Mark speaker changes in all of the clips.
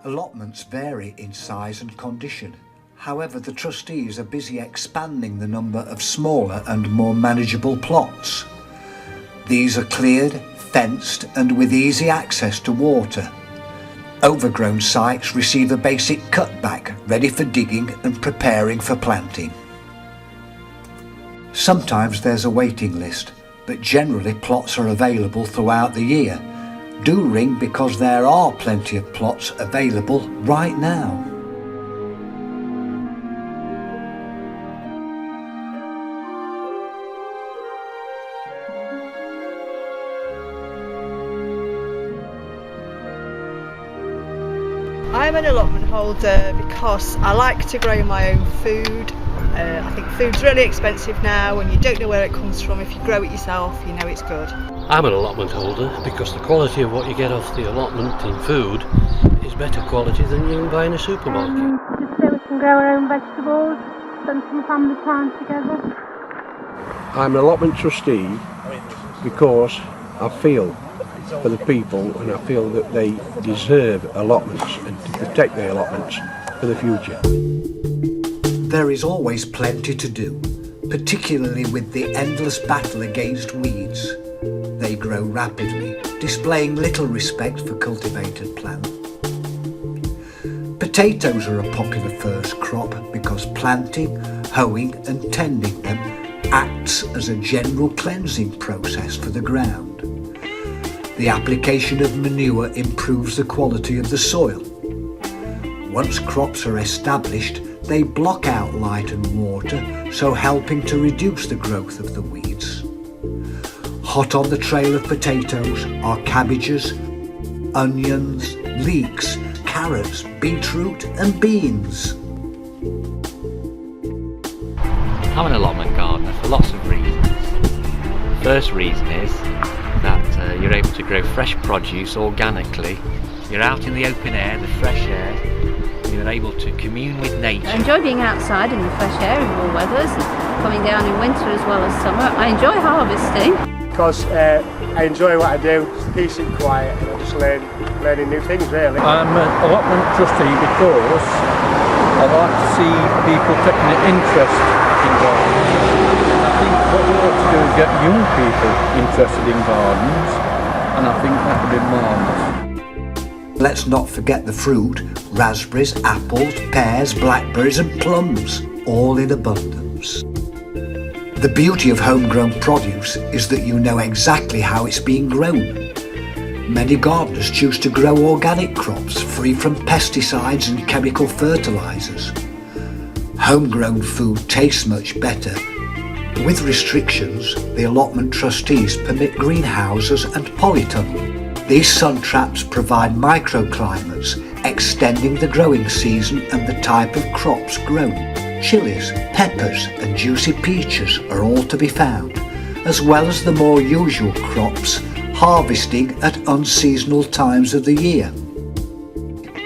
Speaker 1: Allotments vary in size and condition. However, the trustees are busy expanding the number of smaller and more manageable plots. These are cleared, fenced and with easy access to water. Overgrown sites receive a basic cutback, ready for digging and preparing for planting. Sometimes there's a waiting list, but generally plots are available throughout the year. Do ring because there are plenty of plots available right now.
Speaker 2: I'm an allotment holder because I like to grow my own food. I think food's really expensive now and you don't know where it comes from. If you grow it yourself, you know it's good.
Speaker 3: I'm an allotment holder because the quality of what you get off the allotment in food is better quality than you can buy in a supermarket.
Speaker 4: Just so we can grow our own vegetables, spend some family time together.
Speaker 5: I'm an allotment trustee because I feel for the people and I feel that they deserve allotments and to protect their allotments for the future.
Speaker 1: There is always plenty to do, particularly with the endless battle against weeds. They grow rapidly, displaying little respect for cultivated plants. Potatoes are a popular first crop because planting, hoeing and tending them acts as a general cleansing process for the ground. The application of manure improves the quality of the soil. Once crops are established, they block out light and water, so helping to reduce the growth of the weeds. Hot on the trail of potatoes are cabbages, onions, leeks, carrots, beetroot and beans.
Speaker 6: I'm an allotment gardener for lots of reasons. First reason is that you're able to grow fresh produce organically. You're out in the open air, the fresh air. You're able to commune with nature.
Speaker 4: I enjoy being outside in the fresh air in all weathers, coming down in winter as well as summer. I enjoy harvesting.
Speaker 7: Because I enjoy what I do, it's peace and quiet, and I just learning new things really.
Speaker 8: I'm an allotment trustee because I like to see people taking an interest in gardens. I think what we ought to do is get young people interested in gardens, and I think that would be marvellous.
Speaker 1: Let's not forget the fruit, raspberries, apples, pears, blackberries and plums, all in abundance. The beauty of homegrown produce is that you know exactly how it's being grown. Many gardeners choose to grow organic crops free from pesticides and chemical fertilisers. Homegrown food tastes much better. With restrictions, the allotment trustees permit greenhouses and polytunnel. These sun traps provide microclimates, extending the growing season and the type of crops grown. Chilies, peppers and juicy peaches are all to be found, as well as the more usual crops, harvesting at unseasonal times of the year.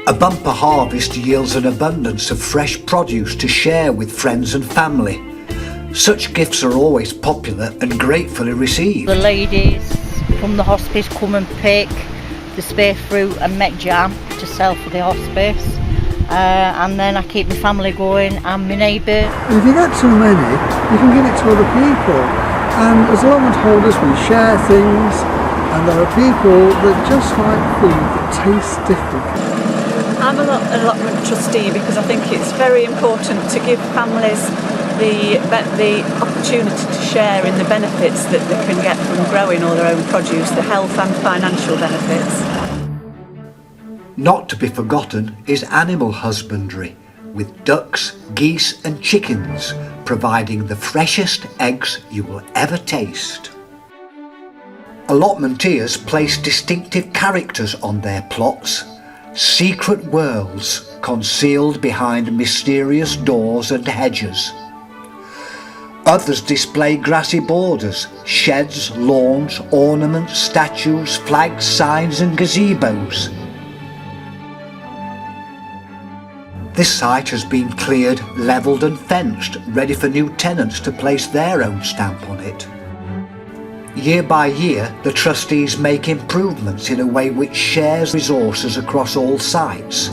Speaker 1: A bumper harvest yields an abundance of fresh produce to share with friends and family. Such gifts are always popular and gratefully received.
Speaker 9: The ladies from the hospice come and pick the spare fruit and make jam to sell for the hospice, and then I keep my family going and my neighbour.
Speaker 10: If you get too many, you can give it to other people, and as allotment holders we share things, and there are people that just like food that tastes different.
Speaker 2: I'm an allotment trustee because I think it's very important to give families the opportunity to share in the benefits that they can get from growing all their own produce, the health and financial benefits.
Speaker 1: Not to be forgotten is animal husbandry, with ducks, geese and chickens providing the freshest eggs you will ever taste. Allotmenteers place distinctive characters on their plots, secret worlds concealed behind mysterious doors and hedges. Others display grassy borders, sheds, lawns, ornaments, statues, flags, signs and gazebos. This site has been cleared, levelled and fenced, ready for new tenants to place their own stamp on it. Year by year, the trustees make improvements in a way which shares resources across all sites,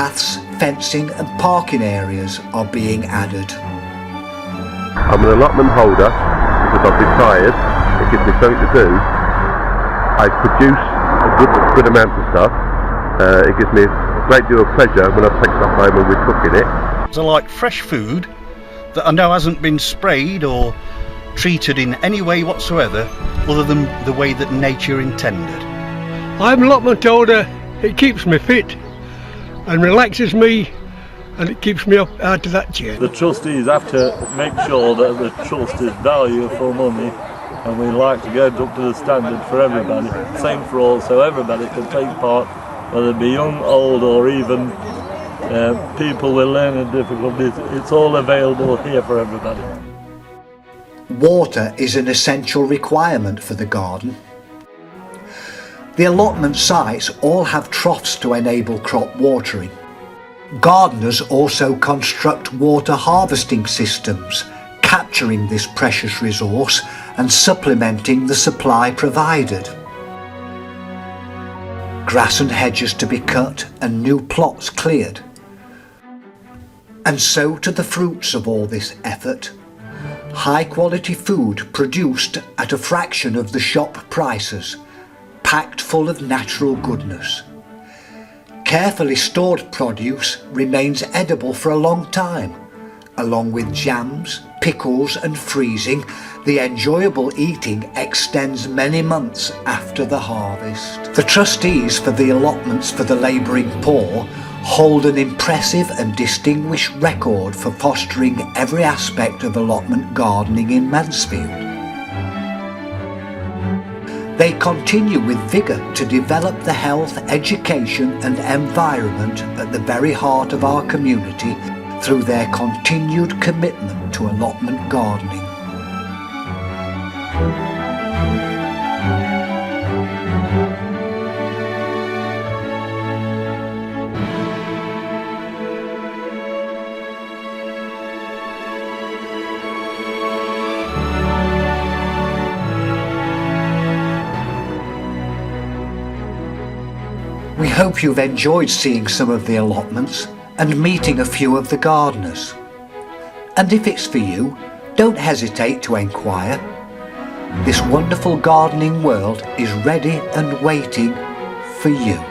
Speaker 1: paths, fencing and parking areas are being added.
Speaker 11: I'm an allotment holder because I've retired. It gives me something to do. I produce a good amount of stuff. It gives me a great deal of pleasure when I take stuff home and we're cooking it.
Speaker 12: I like fresh food that I know hasn't been sprayed or treated in any way whatsoever other than the way that nature intended.
Speaker 5: I'm an allotment holder. It keeps me fit and relaxes me, and it keeps me up out of that chair.
Speaker 13: The trustees have to make sure that the trust is value for money, and we like to get up to the standard for everybody, same for all, so everybody can take part, whether it be young, old or even people with learning difficulties. It's all available here for everybody.
Speaker 1: Water is an essential requirement for the garden. The allotment sites all have troughs to enable crop watering. Gardeners also construct water harvesting systems, capturing this precious resource and supplementing the supply provided. Grass and hedges to be cut and new plots cleared. And so to the fruits of all this effort. High quality food produced at a fraction of the shop prices, packed full of natural goodness. Carefully stored produce remains edible for a long time. Along with jams, pickles and freezing, the enjoyable eating extends many months after the harvest. The trustees for the allotments for the labouring poor hold an impressive and distinguished record for fostering every aspect of allotment gardening in Mansfield. They continue with vigour to develop the health, education and environment at the very heart of our community through their continued commitment to allotment gardening. We hope you've enjoyed seeing some of the allotments and meeting a few of the gardeners. And if it's for you, don't hesitate to enquire. This wonderful gardening world is ready and waiting for you.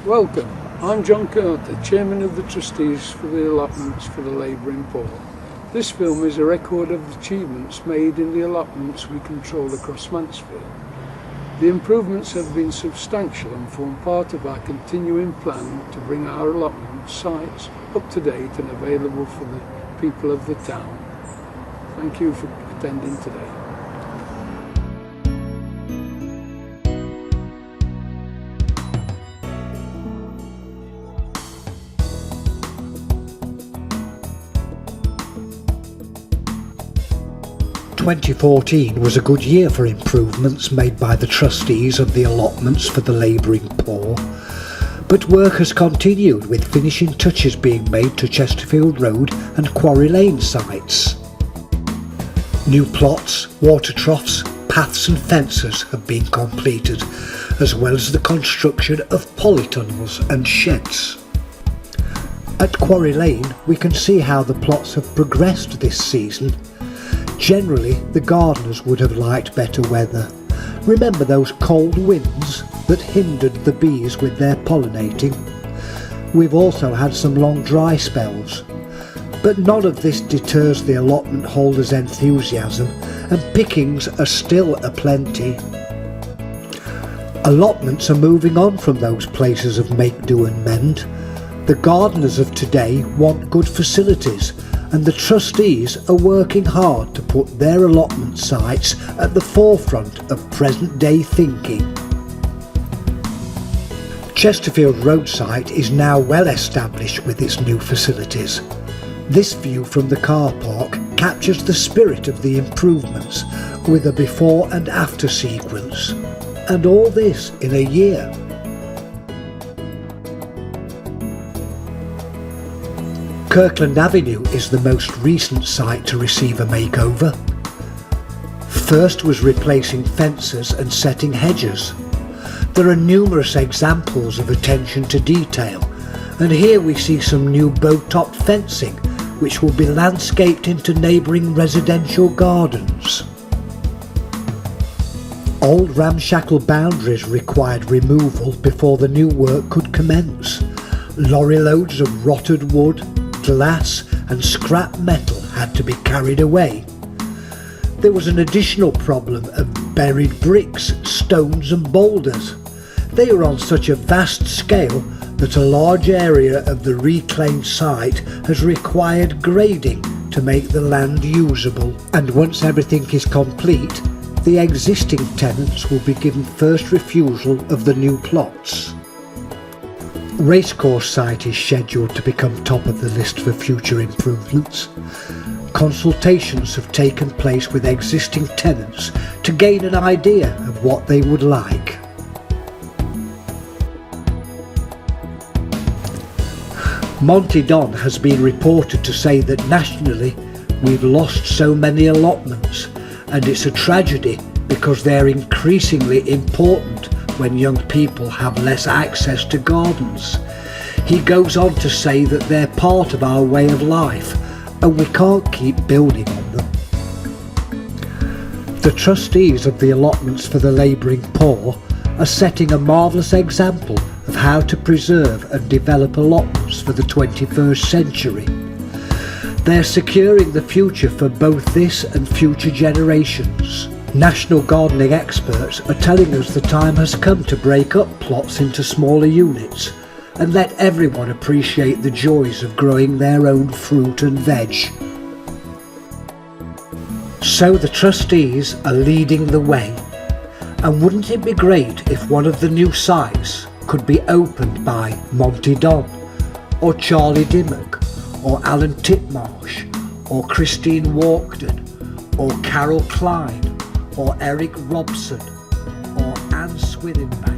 Speaker 8: Welcome, I'm John Carter, Chairman of the Trustees for the Allotments for the Labouring Poor. This film is a record of achievements made in the allotments we control across Mansfield. The improvements have been substantial and form part of our continuing plan to bring our allotment sites up to date and available for the people of the town. Thank you for attending today.
Speaker 1: "2014 was a good year for improvements made by the trustees of the allotments for the labouring poor, but work has continued with finishing touches being made to Chesterfield Road and Quarry Lane sites. New plots, water troughs, paths and fences have been completed, as well as the construction of polytunnels and sheds. At Quarry Lane we can see how the plots have progressed this season. Generally, the gardeners would have liked better weather. Remember those cold winds that hindered the bees with their pollinating? We've also had some long dry spells. But none of this deters the allotment holders' enthusiasm, and pickings are still aplenty. Allotments are moving on from those places of make, do and mend. The gardeners of today want good facilities, and the trustees are working hard to put their allotment sites at the forefront of present day thinking. Chesterfield Road site is now well established with its new facilities. This view from the car park captures the spirit of the improvements with a before and after sequence. And all this in a year. Kirkland Avenue is the most recent site to receive a makeover. First was replacing fences and setting hedges. There are numerous examples of attention to detail, and here we see some new bow-topped fencing which will be landscaped into neighbouring residential gardens. Old ramshackle boundaries required removal before the new work could commence. Lorry loads of rotted wood, glass and scrap metal had to be carried away. There was an additional problem of buried bricks, stones and boulders. They were on such a vast scale that a large area of the reclaimed site has required grading to make the land usable. And once everything is complete, the existing tenants will be given first refusal of the new plots. Racecourse site is scheduled to become top of the list for future improvements. Consultations have taken place with existing tenants to gain an idea of what they would like. Monty Don has been reported to say that nationally we've lost so many allotments, and it's a tragedy because they're increasingly important when young people have less access to gardens. He goes on to say that they're part of our way of life and we can't keep building on them. The trustees of the allotments for the labouring poor are setting a marvellous example of how to preserve and develop allotments for the 21st century. They're securing the future for both this and future generations. National gardening experts are telling us the time has come to break up plots into smaller units and let everyone appreciate the joys of growing their own fruit and veg. So the trustees are leading the way, and wouldn't it be great if one of the new sites could be opened by Monty Don, or Charlie Dimmock, or Alan Titmarsh, or Christine Walkden, or Carol Klein, or Eric Robson, or Anne Swithenbank.